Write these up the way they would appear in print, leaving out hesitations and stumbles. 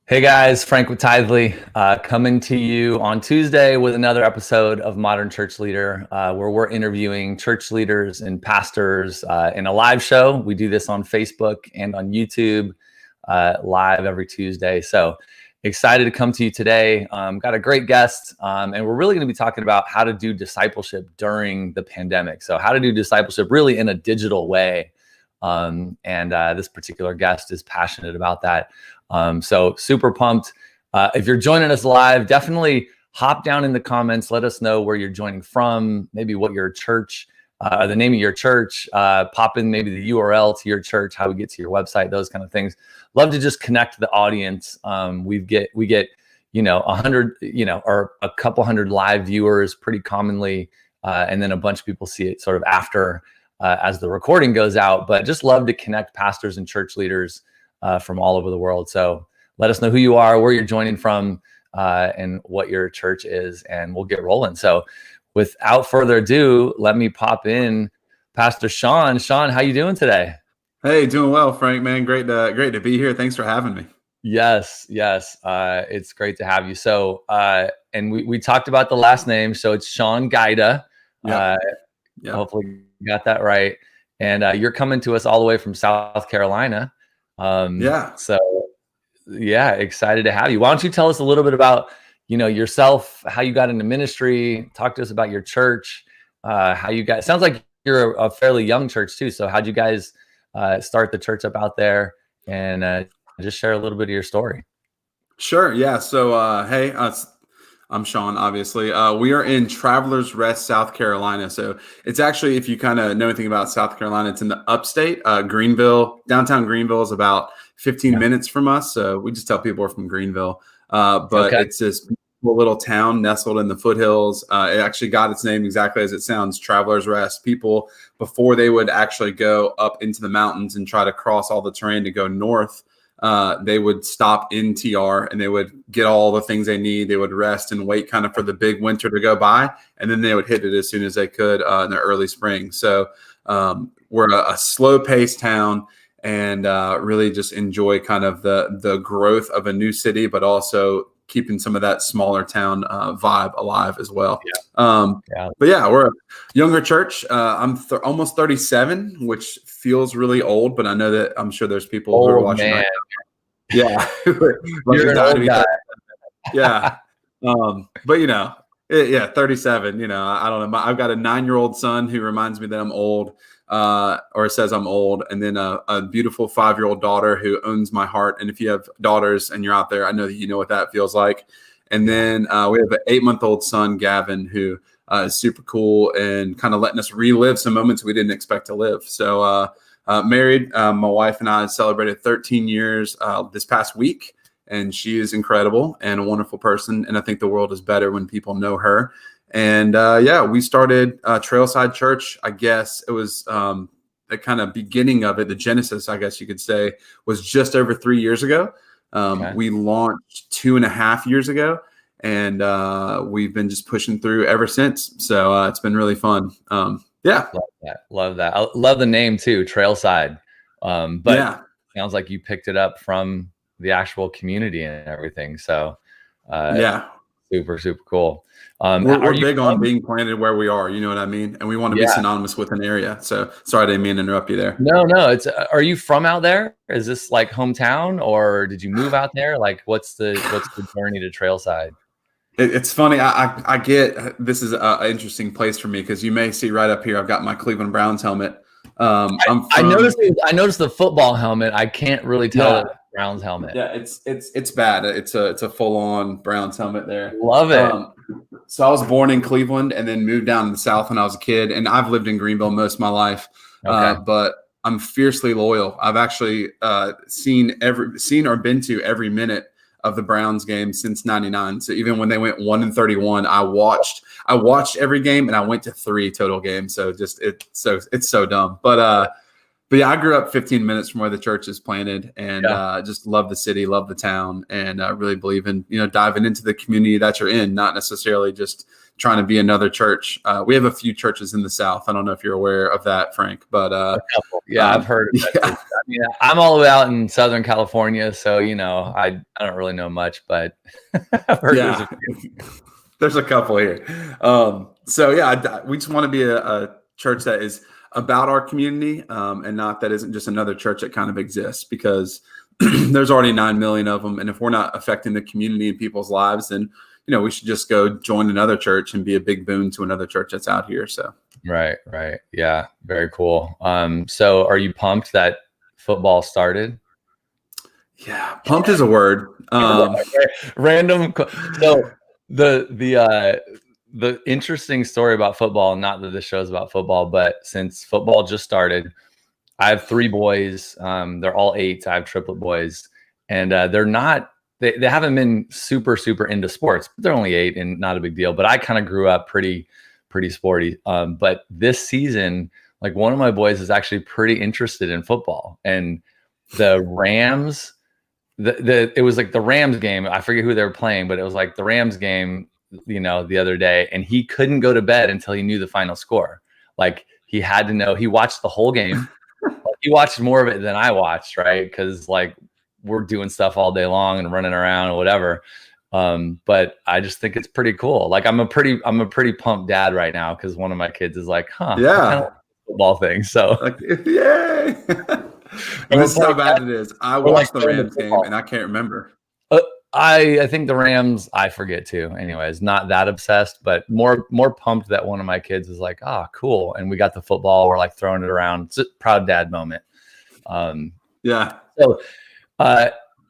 Hey guys, Frank with Tithely, coming to you on Tuesday with another episode of Modern Church Leader, where we're interviewing church leaders and pastors in a live show. We do this on Facebook and on YouTube live every Tuesday. So excited to come to you today. Got a great guest, and we're really going to be talking about how to do discipleship during the pandemic. So how to do discipleship really in a digital way. And this particular guest is passionate about that. So super pumped. If you're joining us live, definitely hop down in the comments. Let us know where you're joining from, maybe what your church, the name of your church, pop in maybe the URL to your church, how we get to your website, those kind of things. Love to just connect the audience. We get, 100, or a couple hundred live viewers pretty commonly. And then a bunch of people see it sort of after, as the recording goes out, but just love to connect pastors and church leaders from all over the world. So let us know who you are, where you're joining from, and what your church is, and we'll get rolling. So without further ado, let me pop in Pastor Shawn. Shawn, how you doing today? Hey, doing well, Frank, man. Great to be here. Thanks for having me. Yes. It's great to have you. So, and we talked about the last name. So it's Sean Gajda. Yeah. Hopefully you got that right. And you're coming to us all the way from South Carolina. So excited to have you. Why don't you tell us a little bit about, yourself, how you got into ministry, talk to us about your church, how you guys, sounds like you're a fairly young church too. So how'd you guys start the church up out there, and just share a little bit of your story? Sure. Yeah. So, hey, I'm Shawn, obviously. We are in Travelers Rest, South Carolina. So it's actually, if you kind of know anything about South Carolina, it's in the upstate. Greenville, downtown Greenville is about 15 minutes from us. So we just tell people we're from Greenville. But It's this beautiful little town nestled in the foothills. It actually got its name exactly as it sounds, Travelers Rest. People, before they would actually go up into the mountains and try to cross all the terrain to go north, they would stop in TR and they would get all the things they need. They would rest and wait kind of for the big winter to go by. And then they would hit it as soon as they could in the early spring. So we're a slow paced town, and really just enjoy kind of the growth of a new city, but also keeping some of that smaller town vibe alive as well. But yeah, we're a younger church. I'm almost 37, which feels really old, but I know that I'm sure there's people who are watching right now. Yeah. You're an old guy. Yeah. But 37, I don't know. I've got a 9-year-old son who reminds me that I'm old, or says I'm old. And then a beautiful 5-year-old daughter who owns my heart. And if you have daughters and you're out there, I know that you know what that feels like. And then we have an 8-month-old son, Gavin, who is super cool and kind of letting us relive some moments we didn't expect to live. So married, my wife and I celebrated 13 years this past week. And she is incredible and a wonderful person. And I think the world is better when people know her. And we started Trailside Church. I guess it was the kind of beginning of it. The genesis, I guess you could say, was just over 3 years ago. We launched 2.5 years ago, and we've been just pushing through ever since. So it's been really fun. Love that. I love the name too, Trailside. But sounds like you picked it up from the actual community and everything. So super cool. We're big on being planted where we are, you know what I mean? And we want to be synonymous with an area. So sorry, I didn't mean to interrupt you there. No, it's are you from out there? Is this like hometown, or did you move out there? Like what's the journey to Trailside? It's funny. I get, this is an interesting place for me, because you may see right up here, I've got my Cleveland Browns helmet. I noticed the football helmet. I can't really tell it's Browns helmet. Yeah, it's bad. It's a full on Browns helmet there. Love it. So I was born in Cleveland and then moved down to the South when I was a kid, and I've lived in Greenville most of my life. But I'm fiercely loyal. I've actually seen or been to every minute of the Browns game since '99. So even when they went 1-31, I watched every game, and I went to 3 total games. So it's so dumb. But But yeah, I grew up 15 minutes from where the church is planted, and Yeah. just love the city, love the town, and really believe in, diving into the community that you're in, not necessarily just trying to be another church. We have a few churches in the South. I don't know if you're aware of that, Frank, but A couple. Yeah, I've heard of that. yeah, I mean, I'm all the way out in Southern California, so I don't really know much, but I've heard there's a yeah, there's a couple here. So yeah, we just want to be a church that is about our community, and not that isn't just another church that kind of exists, because there's already 9 million of them. And if we're not affecting the community and people's lives, then, we should just go join another church and be a big boon to another church that's out here. So. Right. Yeah, very cool. So are you pumped that football started? Yeah, pumped is a word. Random. So the interesting story about football, not that this show is about football, but since football just started, I have 3 boys. They're all 8. I have triplet boys, and they haven't been super into sports, but they're only 8 and not a big deal. But I kind of grew up pretty sporty. But this season, like, one of my boys is actually pretty interested in football, and the Rams. It was like the Rams game. I forget who they were playing, but it was like the Rams game, the other day, and he couldn't go to bed until he knew the final score. Like, he had to know. He watched the whole game. He watched more of it than I watched, right? Because, like, we're doing stuff all day long and running around or whatever. But I just think it's pretty cool. Like, I'm a pretty pumped dad right now, because one of my kids is like, yeah, I kind of like the football thing. So, like, yay. And this is how bad it is. I watched the Rams game and I can't remember. I think the Rams, I forget too. Anyways, not that obsessed, but more pumped that one of my kids is like, cool. And we got the football. We're like throwing it around. It's a proud dad moment. Yeah. So,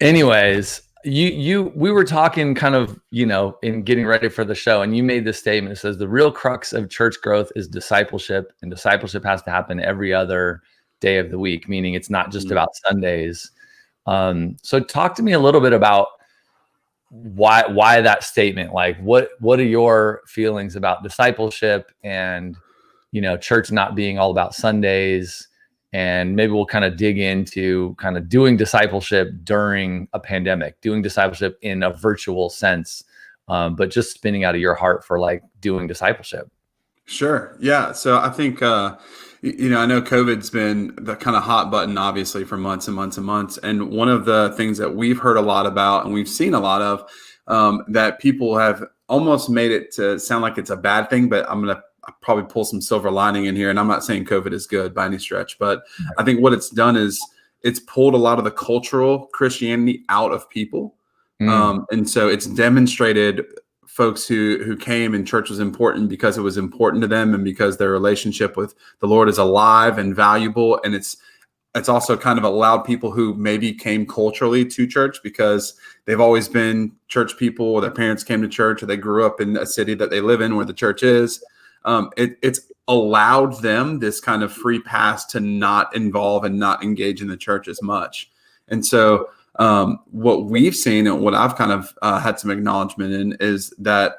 anyways, we were talking kind of, in getting ready for the show, and you made this statement. It says the real crux of church growth is discipleship, and discipleship has to happen every other day of the week, meaning it's not just about Sundays. So talk to me a little bit about why that statement. Like, what are your feelings about discipleship and, church not being all about Sundays? And maybe we'll kind of dig into kind of doing discipleship during a pandemic, doing discipleship in a virtual sense, but just spinning out of your heart for, like, doing discipleship. Sure. Yeah. So I think, I know COVID's been the kind of hot button, obviously, for months and months and months. And one of the things that we've heard a lot about and we've seen a lot of, that people have almost made it to sound like it's a bad thing, but I'm going to probably pull some silver lining in here. And I'm not saying COVID is good by any stretch, but I think what it's done is it's pulled a lot of the cultural Christianity out of people. And so it's demonstrated folks who came and church was important because it was important to them and because their relationship with the Lord is alive and valuable. And it's also kind of allowed people who maybe came culturally to church because they've always been church people, or their parents came to church, or they grew up in a city that they live in where the church is. It's allowed them this kind of free pass to not involve and not engage in the church as much. And so what we've seen and what I've kind of had some acknowledgement in is that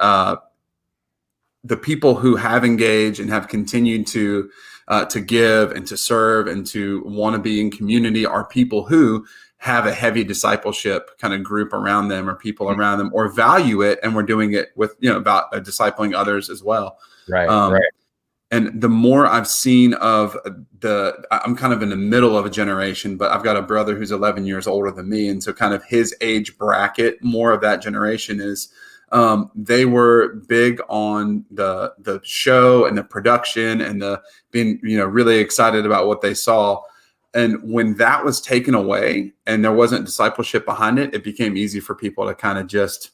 the people who have engaged and have continued to give and to serve and to want to be in community are people who have a heavy discipleship kind of group around them, or people around them, or value it. And we're doing it with, about discipling others as well. Right. And the more I've seen of I'm kind of in the middle of a generation, but I've got a brother who's 11 years older than me. And so kind of his age bracket, more of that generation is, they were big on the show and the production and the being, really excited about what they saw. And when that was taken away and there wasn't discipleship behind it, it became easy for people to kind of just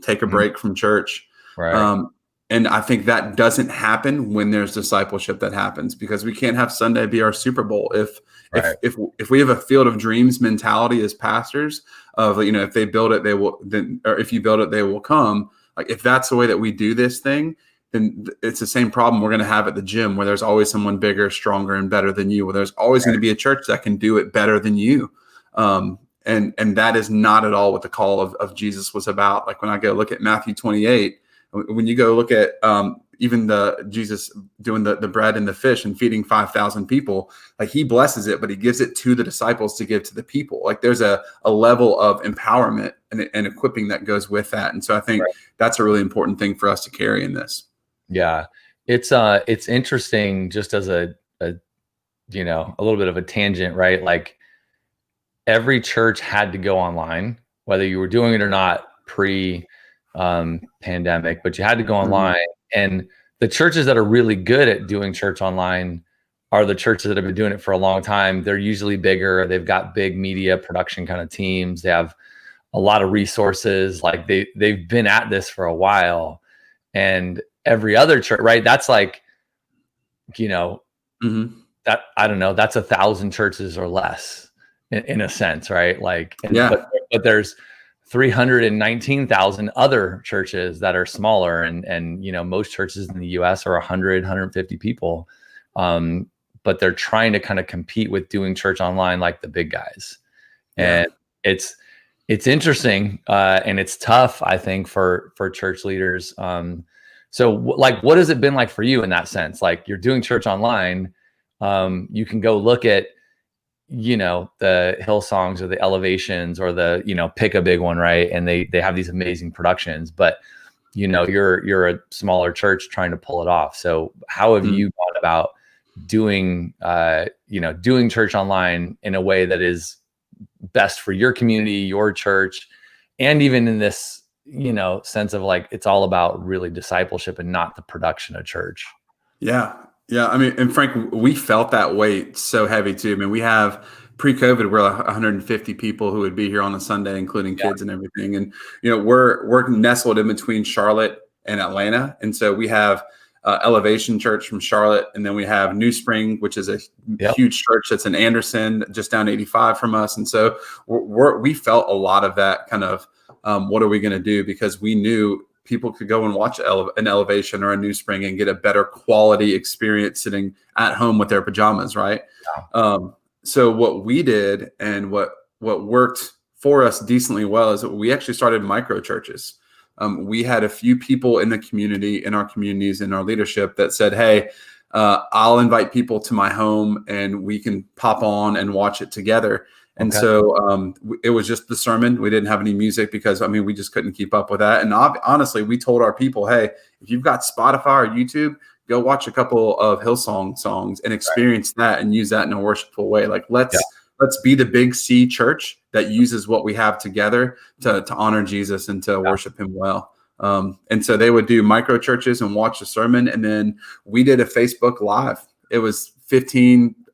take a break from church. Right. And I think that doesn't happen when there's discipleship that happens, because we can't have Sunday be our Super Bowl. If we have a field of dreams mentality as pastors of, if they build it, they will then, or if you build it, they will come. Like, if that's the way that we do this thing, then it's the same problem we're going to have at the gym, where there's always someone bigger, stronger, and better than you, where there's always going to be a church that can do it better than you. And that is not at all what the call of Jesus was about. Like, when I go look at Matthew 28, when you go look at even the Jesus doing the bread and the fish and feeding 5,000 people, like he blesses it, but he gives it to the disciples to give to the people. Like there's a level of empowerment and equipping that goes with that. And so I think that's a really important thing for us to carry in this. Yeah. It's interesting, just as a little bit of a tangent, right? Like every church had to go online, whether you were doing it or not pandemic, but you had to go online. And the churches that are really good at doing church online are the churches that have been doing it for a long time. They're usually bigger. They've got big media production kind of teams. They have a lot of resources. Like they've been at this for a while. And every other church, right? That's like, that, I don't know, that's 1,000 churches or less in a sense, right? Like, but there's 319,000 other churches that are smaller, and most churches in the US are 100, 150 people. But they're trying to kind of compete with doing church online like the big guys. And it's interesting, and it's tough, I think, for church leaders. So like, what has it been like for you in that sense? Like you're doing church online, you can go look at, the Hillsongs or the Elevations or the, pick a big one, right? And they have these amazing productions, but you're a smaller church trying to pull it off. So how have you gone about doing church online in a way that is best for your community, your church, and even in this, sense of like, it's all about really discipleship and not the production of church? Yeah. I mean, and Frank, we felt that weight so heavy too. I mean, we have pre-COVID, we're 150 people who would be here on a Sunday, including kids and everything. And, we're nestled in between Charlotte and Atlanta. And so we have Elevation Church from Charlotte. And then we have New Spring, which is a huge church that's in Anderson, just down 85 from us. And so we felt a lot of that kind of, what are we going to do? Because we knew people could go and watch an Elevation or a New Spring and get a better quality experience sitting at home with their pajamas, right? Yeah. So what we did and what worked for us decently well is that we actually started microchurches. We had a few people in the community, in our communities, in our leadership that said, hey, I'll invite people to my home and we can pop on and watch it together. And so it was just the sermon. We didn't have any music because, we just couldn't keep up with that. And honestly, we told our people, hey, if you've got Spotify or YouTube, go watch a couple of Hillsong songs and experience that and use that in a worshipful way. Like let's be the big C church that uses what we have together to honor Jesus and to worship him well. And so they would do micro churches and watch the sermon. And then we did a Facebook Live. It was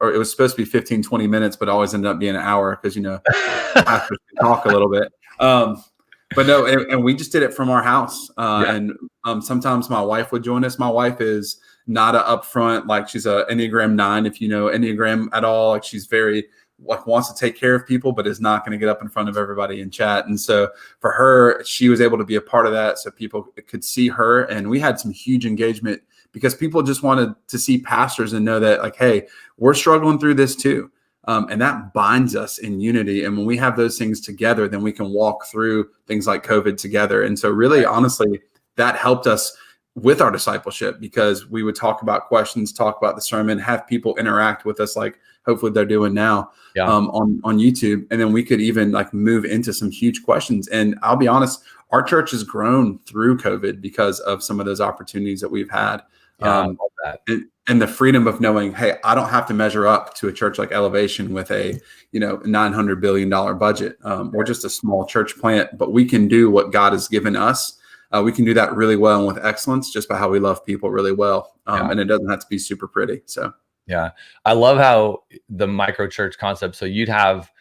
it was supposed to be 15, 20 minutes, but always ended up being an hour because, pastors can talk a little bit. But no, and we just did it from our house. And sometimes my wife would join us. My wife is not a upfront, like she's a Enneagram 9, if you know Enneagram at all. Like she's very wants to take care of people, but is not going to get up in front of everybody and chat. And so for her, she was able to be a part of that so people could see her. And we had some huge engagement because people just wanted to see pastors and know that, like, hey, we're struggling through this too. And that binds us in unity. And when we have those things together, then we can walk through things like COVID together. And so really, honestly, that helped us with our discipleship because we would talk about questions, talk about the sermon, have people interact with us like hopefully they're doing now on YouTube. And then we could even like move into some huge questions. And I'll be honest, our church has grown through COVID because of some of those opportunities that we've had. And the freedom of knowing, hey, I don't have to measure up to a church like Elevation with a, $900 billion budget. We're just a small church plant, but we can do what God has given us. We can do that really well and with excellence just by how we love people really well. And it doesn't have to be super pretty. So, yeah, I love how the micro church concept. So you'd have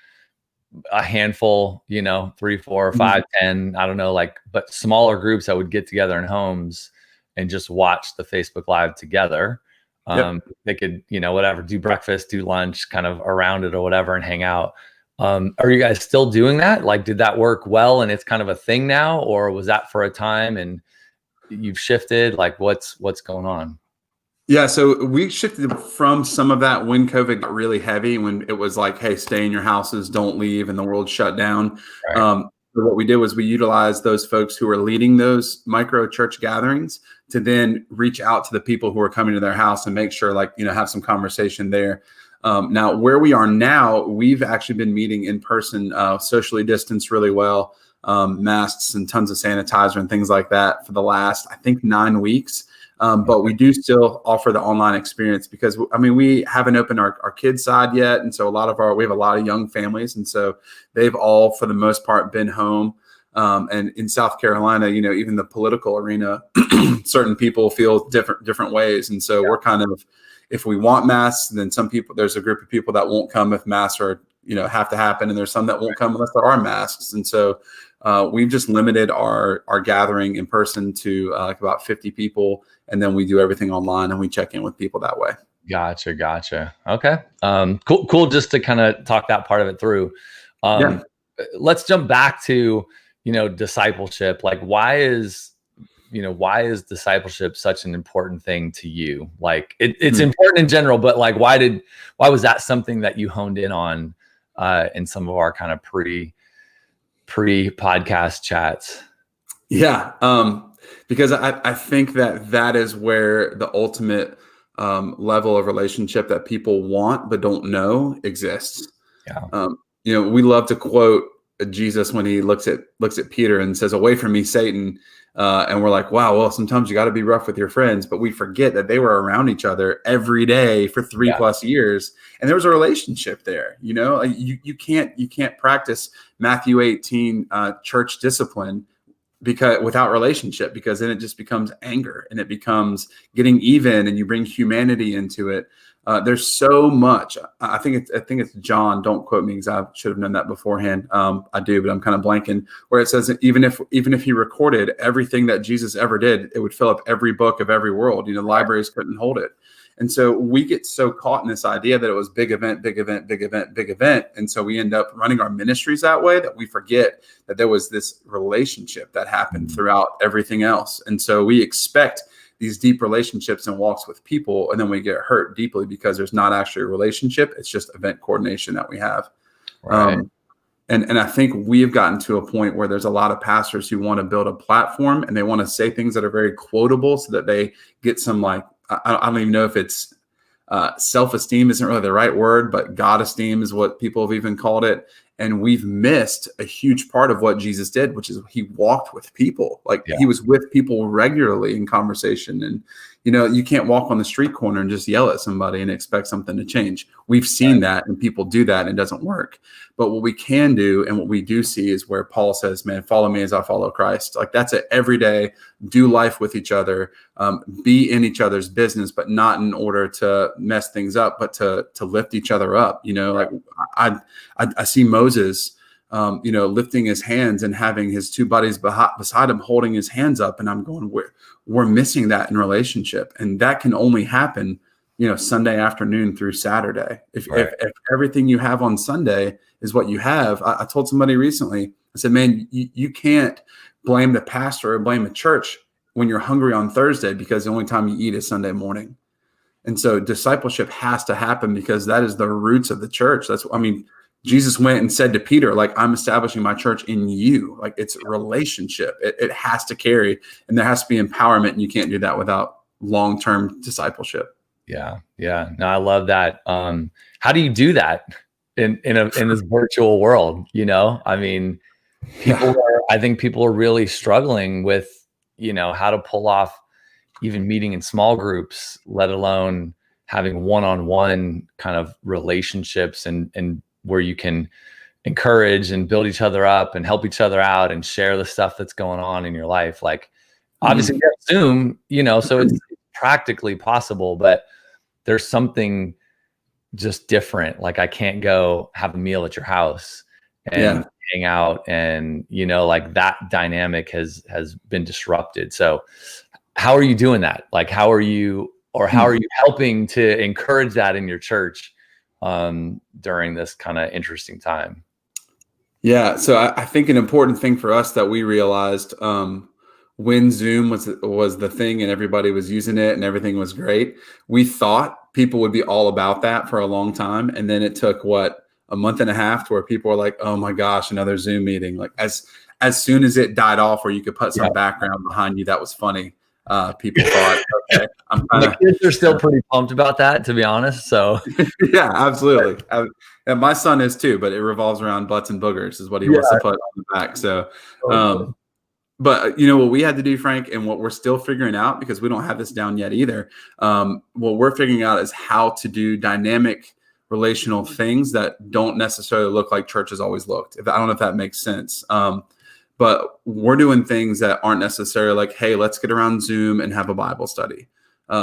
a handful, 3, 4, 5, 10, I don't know, but smaller groups that would get together in homes and just watch the Facebook Live together. They could, whatever, do breakfast, do lunch, kind of around it or whatever, and hang out. Are you guys still doing that? Like, did that work well and it's kind of a thing now, or was that for a time and you've shifted? Like, what's going on? Yeah, so we shifted from some of that when COVID got really heavy, when it was like, hey, stay in your houses, don't leave, and the world shut down. Right. so what we did was we utilized those folks who were leading those micro church gatherings to then reach out to the people who are coming to their house and make sure, like, have some conversation there. Now, where we are now, we've actually been meeting in person, socially distanced really well, masks and tons of sanitizer and things like that for the last, I think, 9 weeks. But we do still offer the online experience because, we haven't opened our kids' side yet. And so we have a lot of young families. And so they've all, for the most part, been home. And in South Carolina, even the political arena, certain people feel different ways. And so we're kind of, if we want masks, then there's a group of people that won't come if masks are, have to happen. And there's some that won't come unless there are masks. And so we've just limited our gathering in person to like about 50 people. And then we do everything online and we check in with people that way. Gotcha. Okay. Cool. Just to kind of talk that part of it through. Let's jump back to, discipleship. Like, why is discipleship such an important thing to you? Like it's important in general, but like, why was that something that you honed in on in some of our kind of pre-podcast chats? Yeah. Because I think that is where the ultimate level of relationship that people want but don't know exists. Yeah. We love to quote Jesus when he looks at Peter and says, "Away from me, Satan." And we're like, wow, well, sometimes you got to be rough with your friends, but we forget that they were around each other every day for 3+ years. And there was a relationship there. You can't practice Matthew 18 church discipline without relationship, because then it just becomes anger and it becomes getting even, and you bring humanity into it. There's so much. I think it's John. Don't quote me because I should have known that beforehand. I do, but I'm kind of blanking. Where it says that even if he recorded everything that Jesus ever did, it would fill up every book of every world. The libraries couldn't hold it. And so we get so caught in this idea that it was big event. And so we end up running our ministries that way that we forget that there was this relationship that happened throughout everything else. And so we expect these deep relationships and walks with people, and then we get hurt deeply because there's not actually a relationship. It's just event coordination that we have. Right. And I think we have gotten to a point where there's a lot of pastors who want to build a platform and they want to say things that are very quotable so that they get some, like, I don't even know if it's self-esteem isn't really the right word, but God esteem is what people have even called it. And we've missed a huge part of what Jesus did, which is he walked with people. He was with people regularly in conversation. And, you can't walk on the street corner and just yell at somebody and expect something to change. We've seen that, and people do that, and it doesn't work. But what we can do, and what we do see, is where Paul says, man, follow me as I follow Christ. Like, that's it every day. Do life with each other, be in each other's business, but not in order to mess things up, but to lift each other up. Like I see Moses, lifting his hands and having his two buddies beside him holding his hands up. And I'm going, we're missing that in relationship. And that can only happen, Sunday afternoon through Saturday. If everything you have on Sunday is what you have. I told somebody recently, I said, man, you can't blame the pastor or blame the church when you're hungry on Thursday, because the only time you eat is Sunday morning. And so discipleship has to happen because that is the roots of the church. Jesus went and said to Peter, like, I'm establishing my church in you. Like, it's a relationship. It has to carry, and there has to be empowerment, and you can't do that without long-term discipleship. Yeah. No, I love that. How do you do that in this virtual world? I think people are really struggling with, how to pull off even meeting in small groups, let alone having one-on-one kind of relationships and where you can encourage and build each other up and help each other out and share the stuff that's going on in your life. Like, obviously you have Zoom, so it's practically possible, but there's something just different. Like, I can't go have a meal at your house and hang out, and like, that dynamic has been disrupted. So how are you doing that? Like, how are you helping to encourage that in your church during this kind of interesting time? Yeah. So I think an important thing for us that we realized when Zoom was the thing and everybody was using it and everything was great, we thought people would be all about that for a long time. And then it took a month and a half to where people are like, oh my gosh, another Zoom meeting. Like as soon as it died off where you could put some background behind you that was funny, people thought, okay, I'm kind of. The kids are still pretty pumped about that, to be honest. So yeah, absolutely. And my son is too, but it revolves around butts and boogers is what he wants to put on the back. So, but what we had to do, Frank, and what we're still figuring out, because we don't have this down yet either. What we're figuring out is how to do dynamic relational things that don't necessarily look like church has always looked. I don't know if that makes sense. But we're doing things that aren't necessarily like, hey, let's get around Zoom and have a Bible study.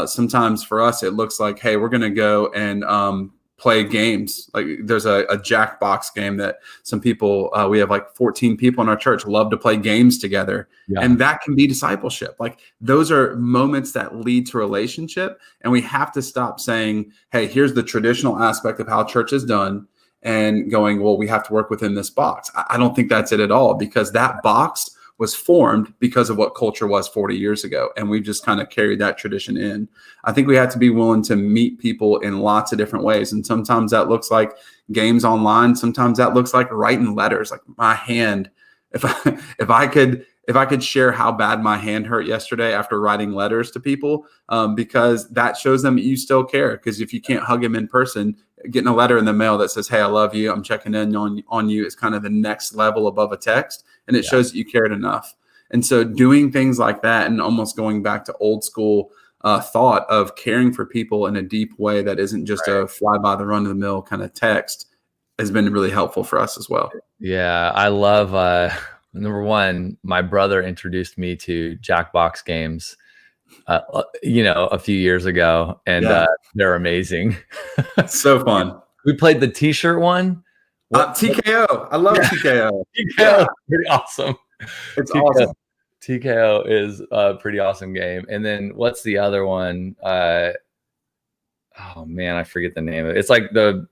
Sometimes for us, it looks like, hey, we're going to go and play games. Like there's a Jackbox game that some people, we have like 14 people in our church love to play games together. Yeah. And that can be discipleship. Like those are moments that lead to relationship. And we have to stop saying, hey, here's the traditional aspect of how church is done, and going, well, we have to work within this box. I don't think that's it at all, because that box was formed because of what culture was 40 years ago. And we've just kind of carried that tradition in. I think we have to be willing to meet people in lots of different ways. And sometimes that looks like games online. Sometimes that looks like writing letters. Like my hand, if I could share how bad my hand hurt yesterday after writing letters to people, because that shows them you still care. Because if you can't hug them in person, getting a letter in the mail that says, hey, I love you, I'm checking in on you, is kind of the next level above a text. And it shows that you cared enough. And so doing things like that, and almost going back to old school thought of caring for people in a deep way that isn't just a fly by the run of the mill kind of text, has been really helpful for us as well. Yeah, I love, number one, my brother introduced me to Jackbox games, a few years ago, and they're amazing. So fun. We played the t-shirt one. TKO. I love TKO. TKO is pretty awesome. It's awesome. TKO is a pretty awesome game. And then what's the other one? Oh man, I forget the name of it. It's like the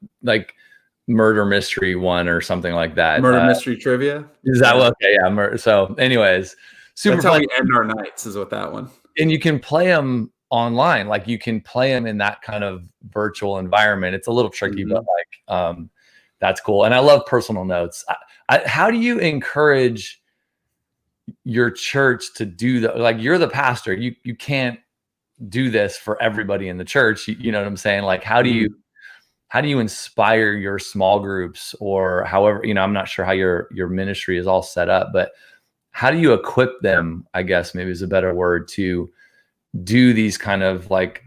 murder mystery one or something like that. Murder mystery trivia. Is that what? Okay, yeah. So anyways, super That's fun. How we end our nights is with that one. And you can play them online. Like you can play them in that kind of virtual environment. It's a little tricky, but that's cool. And I love personal notes. How do you encourage your church to do that? Like you're the pastor, you can't do this for everybody in the church. You know what I'm saying? Like, how do you inspire your small groups, or however, I'm not sure how your ministry is all set up, but how do you equip them, I guess maybe is a better word, to do these kind of like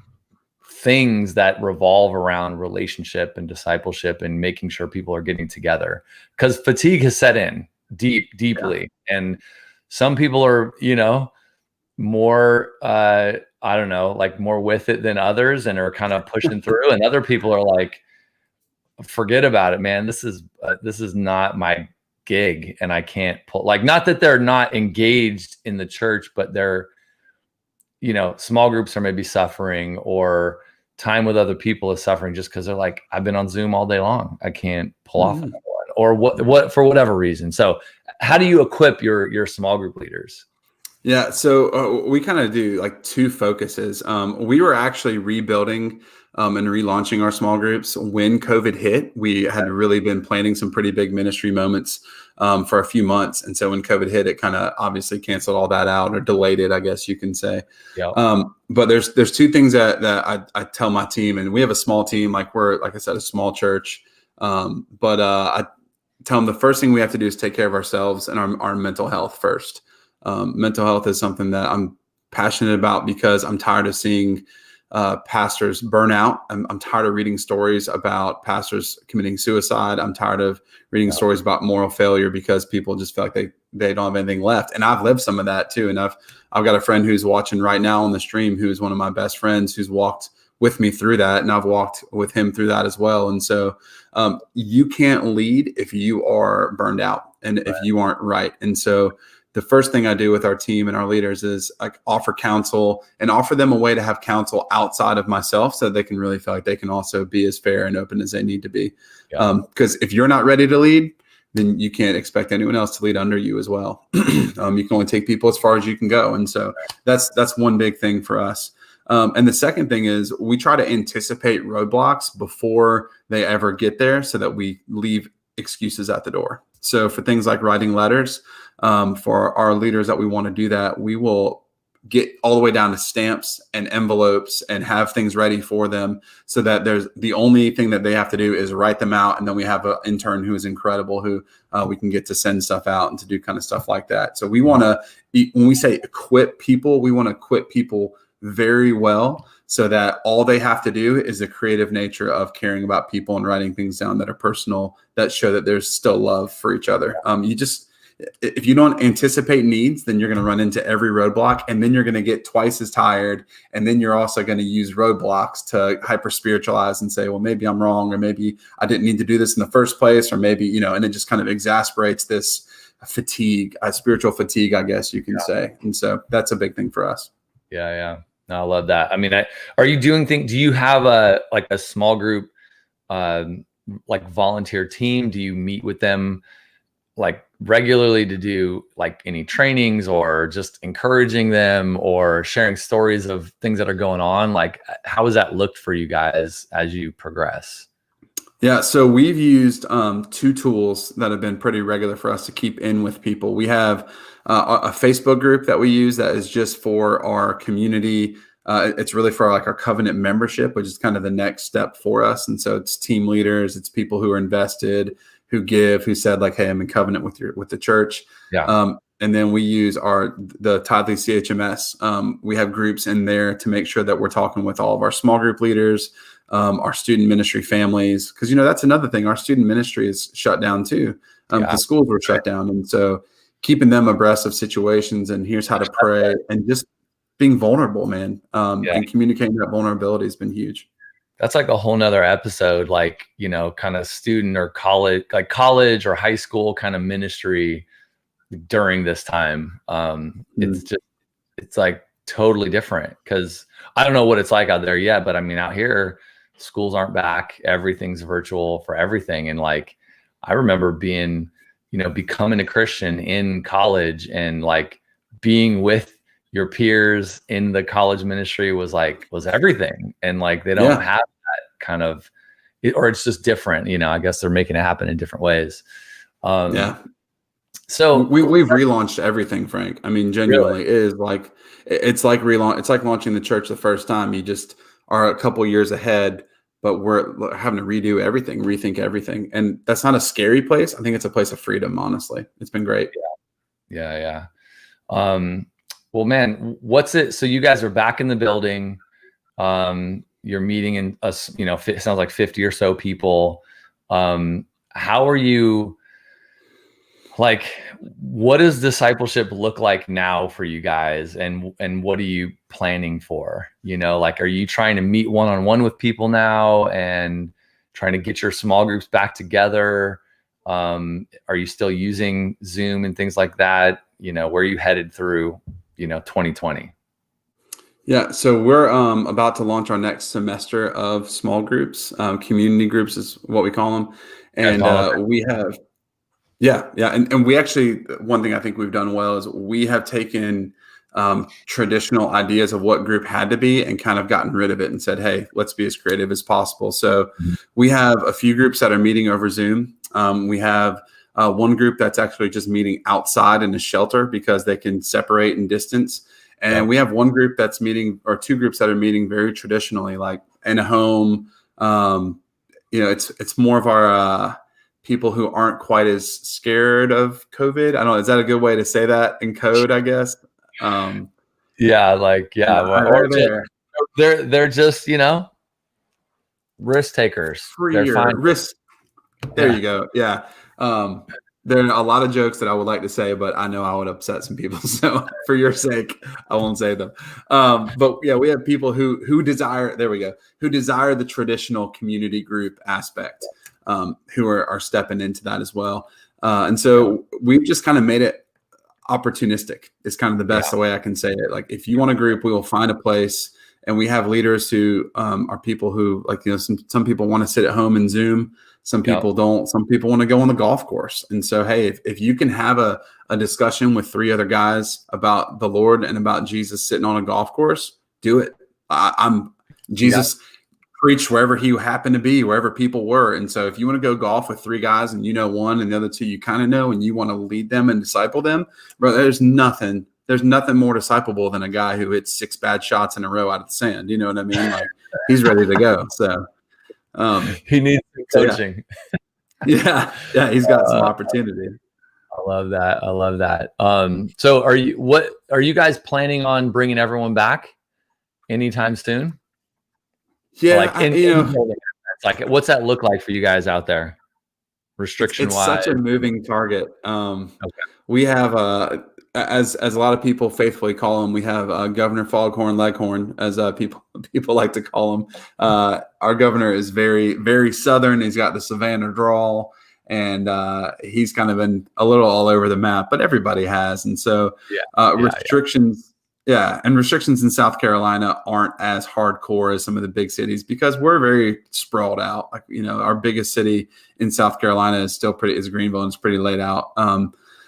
things that revolve around relationship and discipleship and making sure people are getting together? Because fatigue has set in deeply. Yeah. And some people are, more, I don't know, like more with it than others and are kind of pushing through. And other people are like, forget about it, man. This is not my gig. And I can't pull, like, not that they're not engaged in the church, but they're, small groups are maybe suffering, or time with other people is suffering just because they're like, I've been on Zoom all day long. I can't pull off another one, or what for whatever reason. So how do you equip your small group leaders? Yeah. So we kind of do like two focuses. We were actually rebuilding and relaunching our small groups when COVID hit. We had really been planning some pretty big ministry moments for a few months. And so when COVID hit, it kind of obviously canceled all that out, or delayed it, I guess you can say. Yeah. But there's two things that I tell my team, and we have a small team, like we're, like I said, a small church. But I tell them the first thing we have to do is take care of ourselves and our mental health first. Mental health is something that I'm passionate about, because I'm tired of seeing pastors burn out. I'm tired of reading stories about pastors committing suicide. I'm tired of reading stories about moral failure, because people just feel like they don't have anything left. And I've lived some of that too. And I've got a friend who's watching right now on the stream, who's one of my best friends, who's walked with me through that. And I've walked with him through that as well. And so you can't lead if you are burned out and if you aren't right. And so the first thing I do with our team and our leaders is like offer counsel, and offer them a way to have counsel outside of myself, so they can really feel like they can also be as fair and open as they need to be. Because if you're not ready to lead, then you can't expect anyone else to lead under you as well. You can only take people as far as you can go. And so that's one big thing for us. And the second thing is we try to anticipate roadblocks before they ever get there so that we leave excuses at the door. So for things like writing letters, for our leaders that we want to do that, we will get all the way down to stamps and envelopes and have things ready for them so that there's the only thing that they have to do is write them out. And then we have an intern who is incredible, who we can get to send stuff out and to do kind of stuff like that. So we want to, when we say equip people, we want to equip people very well so that all they have to do is the creative nature of caring about people and writing things down that are personal, that show that there's still love for each other. If you don't anticipate needs, then you're going to run into every roadblock, and then you're going to get twice as tired. And then you're also going to use roadblocks to hyper spiritualize and say, well, maybe I'm wrong, or maybe I didn't need to do this in the first place, or maybe, and it just kind of exasperates this fatigue, spiritual fatigue, I guess you can say. And so that's a big thing for us. Yeah. Yeah. No, I love that. I mean, are you doing things? Do you have a small group, like volunteer team? Do you meet with them like regularly to do like any trainings, or just encouraging them, or sharing stories of things that are going on? Like, how has that looked for you guys as you progress? Yeah, so we've used two tools that have been pretty regular for us to keep in with people. We have a Facebook group that we use that is just for our community. It's really for like our covenant membership, which is kind of the next step for us. And so it's team leaders, it's people who are invested, who give, who said like, hey, I'm in covenant with the church. Yeah. And then we use the Tidely CHMS. We have groups in there to make sure that we're talking with all of our small group leaders, our student ministry families, because that's another thing. Our student ministry is shut down too. The schools were shut down, and so keeping them abreast of situations and here's how to pray, and just being vulnerable, man, and communicating that vulnerability has been huge. That's like a whole nother episode, like, kind of student or college or high school kind of ministry during this time. It's like totally different, because I don't know what it's like out there yet, but I mean, out here, schools aren't back. Everything's virtual for everything. And like, I remember being, becoming a Christian in college, and like being with your peers in the college ministry was everything. And like, they don't have that kind of, or it's just different, I guess they're making it happen in different ways. So we've relaunched everything, Frank. I mean, genuinely, it is like, it's like launching the church the first time. You just are a couple years ahead, but we're having to redo everything, rethink everything. And that's not a scary place. I think it's a place of freedom, honestly. It's been great. Yeah. Well, man, what's it? So you guys are back in the building. You're meeting in us, it sounds like 50 or so people. How are you, like, what does discipleship look like now for you guys? And what are you planning for? Like, are you trying to meet one-on-one with people now and trying to get your small groups back together? Are you still using Zoom and things like that? Where are you headed through 2020? Yeah, so we're about to launch our next semester of small groups. Community groups is what we call them. And we have, and we actually, one thing I think we've done well is we have taken traditional ideas of what group had to be and kind of gotten rid of it and said, hey, let's be as creative as possible. So we have a few groups that are meeting over Zoom. We have one group that's actually just meeting outside in a shelter because they can separate and distance. And we have one group that's meeting, or two groups that are meeting very traditionally, like in a home. It's more of our people who aren't quite as scared of COVID. I don't know. Is that a good way to say that in code, I guess? They're just, risk takers. They're fine. Risk. There you go. Yeah. There are a lot of jokes that I would like to say, but I know I would upset some people. So for your sake, I won't say them. But yeah, we have people who desire the traditional community group aspect, who are stepping into that as well. And so we've just kind of made it opportunistic. It's kind of the best way I can say it. Like, if you want a group, we will find a place. And we have leaders who are people who, like, some people want to sit at home and Zoom. Some people don't. Some people want to go on the golf course. And so, hey, if you can have a discussion with three other guys about the Lord and about Jesus sitting on a golf course, do it. I'm Jesus preached wherever he happened to be, wherever people were. And so if you want to go golf with 3 guys and one and the other 2 you kind of know, and you want to lead them and disciple them, bro, there's nothing more disciplable than a guy who hits 6 bad shots in a row out of the sand. You know what I mean? Like, he's ready to go. So he needs some coaching. Yeah, he's got some opportunity. I love that. So are you guys planning on bringing everyone back anytime soon? Yeah, like, what's that look like for you guys out there, restriction wise? It's such a moving target. We have as a lot of people faithfully call him, we have Governor Foghorn Leghorn, as people like to call him. Our governor is very, very Southern. He's got the Savannah drawl, and he's kind of been a little all over the map, but everybody has. And so restrictions. Yeah, and restrictions in South Carolina aren't as hardcore as some of the big cities because we're very sprawled out. Like, our biggest city in South Carolina is Greenville, and it's pretty laid out.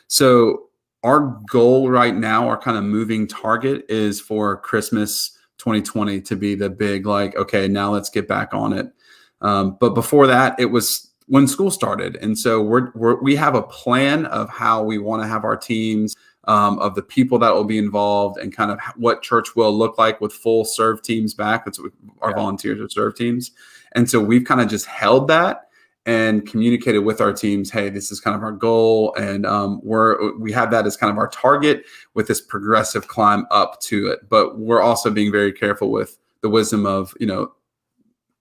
So our goal right now, our kind of moving target, is for Christmas 2020 to be the big, like, okay, now let's get back on it. But before that, it was when school started, and so we have a plan of how we want to have our teams. Of the people that will be involved, and kind of what church will look like with full serve teams back. That's what our volunteers are, serve teams. And so we've kind of just held that and communicated with our teams, hey, this is kind of our goal. And we have that as kind of our target with this progressive climb up to it. But we're also being very careful with the wisdom of,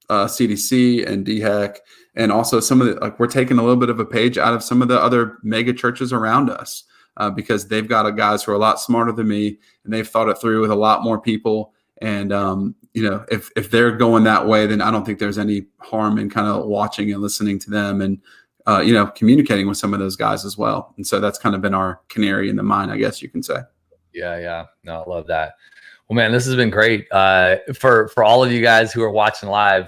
CDC and DHEC. And also some of the, we're taking a little bit of a page out of some of the other mega churches around us. Because they've got guys who are a lot smarter than me, and they've thought it through with a lot more people. And, if they're going that way, then I don't think there's any harm in kind of watching and listening to them and, communicating with some of those guys as well. And so that's kind of been our canary in the mine, I guess you can say. Yeah. No, I love that. Well, man, this has been great. For all of you guys who are watching live,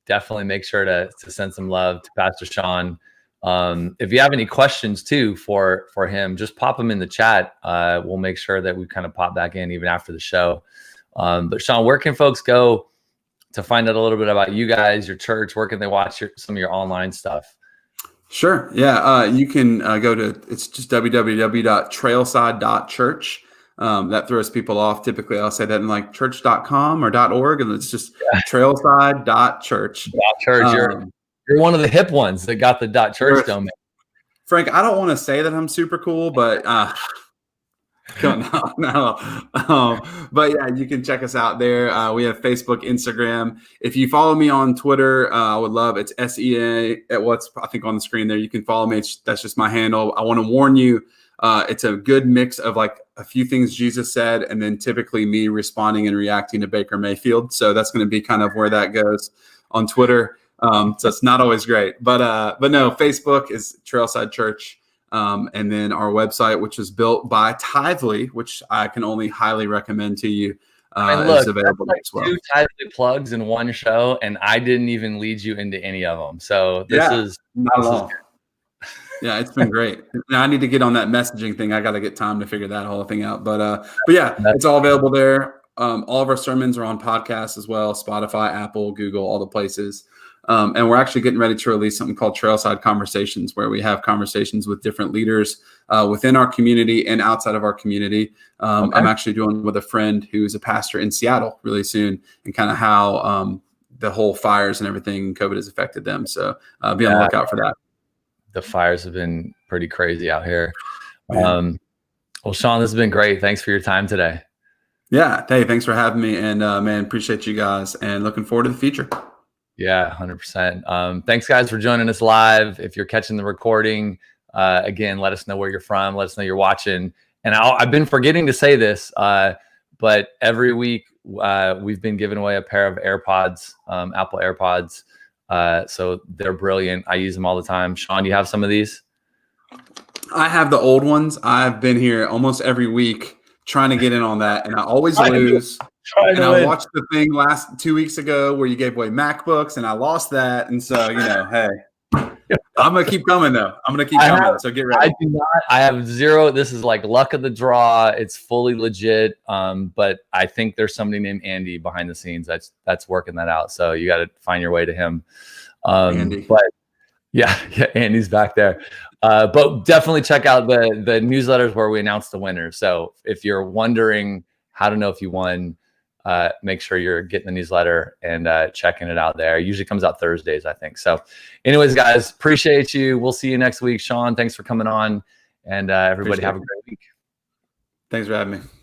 definitely make sure to send some love to Pastor Shawn. If you have any questions too for him, just pop them in the chat. We'll make sure that we kind of pop back in even after the show. But Shawn, where can folks go to find out a little bit about you guys, your church? Where can they watch some of your online stuff? Sure. Yeah. You can go to, it's just www.trailside.church. That throws people off. Typically I'll say that in like church.com or .org, and it's just trailside.church. Church. You're one of the hip ones that got the .church domain. Frank, I don't want to say that I'm super cool, but no. But yeah, you can check us out there. We have Facebook, Instagram. If you follow me on Twitter, I would love it's SEA at what's I think on the screen there. You can follow me. That's just my handle. I want to warn you, it's a good mix of like a few things Jesus said, and then typically me responding and reacting to Baker Mayfield. So that's going to be kind of where that goes on Twitter. So it's not always great, but no, Facebook is Trailside Church. And then our website, which is built by Tithely, which I can only highly recommend to you, is available as well. 2 Tithely plugs in one show, and I didn't even lead you into any of them. So this is not alone. Yeah, it's been great. Now I need to get on that messaging thing. I got to get time to figure that whole thing out. But yeah, it's all available there. All of our sermons are on podcasts as well, Spotify, Apple, Google, all the places. And we're actually getting ready to release something called Trailside Conversations, where we have conversations with different leaders within our community and outside of our community. I'm actually doing with a friend who's a pastor in Seattle really soon, and kind of how the whole fires and everything, COVID has affected them. So be on the lookout for that. The fires have been pretty crazy out here. Well, Shawn, this has been great. Thanks for your time today. Yeah. Hey, thanks for having me. And man, appreciate you guys, and looking forward to the future. Yeah, 100%. Thanks, guys, for joining us live. If you're catching the recording, again, let us know where you're from. Let us know you're watching. And I've been forgetting to say this, but every week we've been giving away a pair of AirPods, Apple AirPods. So they're brilliant. I use them all the time. Shawn, do you have some of these? I have the old ones. I've been here almost every week trying to get in on that, and I always lose. I watched the thing 2 weeks ago where you gave away MacBooks, and I lost that. And so, hey. I'm gonna keep coming though. I'm gonna keep coming. So get ready. I do not. I have zero. This is like luck of the draw. It's fully legit. But I think there's somebody named Andy behind the scenes that's working that out. So you got to find your way to him. Andy. But yeah, Andy's back there. But definitely check out the newsletters where we announce the winners. So if you're wondering how to know if you won, make sure you're getting the newsletter and checking it out there. It usually comes out Thursdays, I think. So anyways, guys, appreciate you. We'll see you next week. Shawn, thanks for coming on. And everybody have a great week. Thanks for having me.